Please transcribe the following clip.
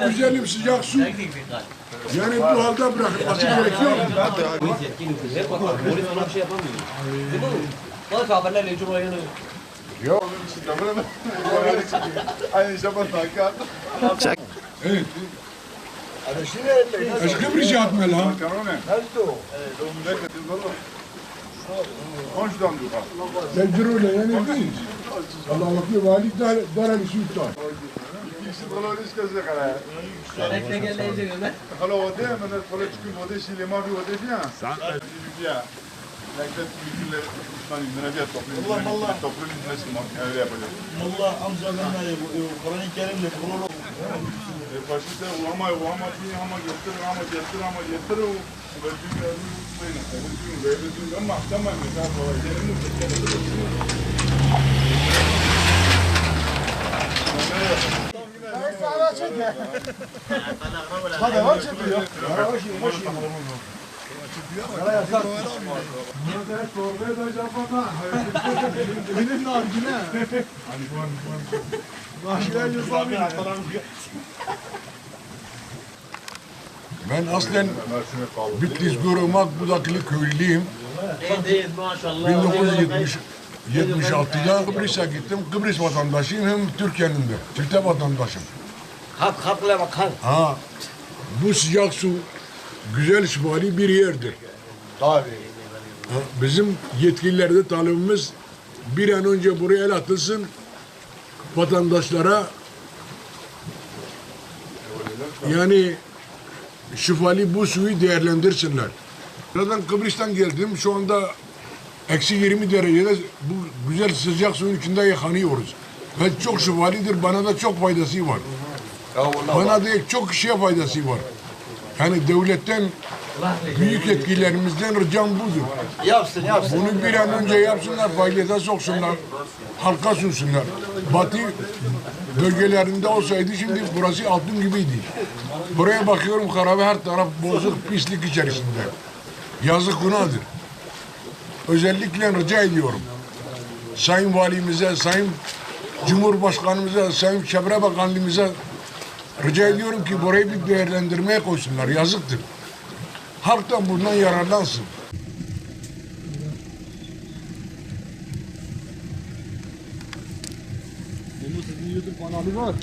Güzelim sıcak su. Yani bu halde bırakılması gerekiyor. Polis ona bir şey yapamıyor. Değil mi? Bana haberlerle Cumhurbaşkanı. Yok. Aynı şaban takar. Evet. Aşkım rica etme lan. Tecrübeyle yani değil. Allah bakıyor vali dar ali sultan. Ekle gel neyse gönder. خلاص وديه من الفرج كل وديه شيء اللي ما في وديه فيها. صح. فيها. لكن كل من أجل تقريبا. والله تقريبا الناس ما كانوا يبغون. والله أمزح لنا القرآن الكريم يقولون. فاشيته وهم فيه هم يستر وبدي وين أما تمام مثال هذا ما çekiyor. Benim nargile. Ben aslen Bitlis Göremak Budaklı köylüyüm. 1976'da Kıbrıs'a gittim. Kıbrıs vatandaşıyım hem Türkiye'nin de. Çifte vatandaşım. Hakla bak hak. Ha, bu sıcak su güzel şifali bir yerdir. Tabii. Ha, bizim yetkililerde talebimiz bir an önce buraya el atılsın. Vatandaşlara yani şifali bu suyu değerlendirsinler. Zaten Kıbrıs'tan geldim. Şu anda eksi 20 derecede bu güzel sıcak suyun içinde yıkanıyoruz. Ve çok şifalidir. Bana da çok faydası var. Bana değil çok kişiye faydası var. Yani devletten büyük etkilerimizden ricam budur. Yapsın. Bunu bir an önce yapsınlar, faaliyete soksunlar, halka sunsunlar. Batı bölgelerinde olsaydı şimdi burası altın gibiydi. Buraya bakıyorum harabe her taraf bozuk, pislik içerisinde. Yazık günahtır. Özellikle rica ediyorum. Sayın Valimize, Sayın Cumhurbaşkanımıza, Sayın Çevre Bakanlığımıza rica ediyorum ki burayı bir değerlendirmeye koysunlar. Yazıktır. Halk da bundan yararlansın. Bunun sizin YouTube kanalı var.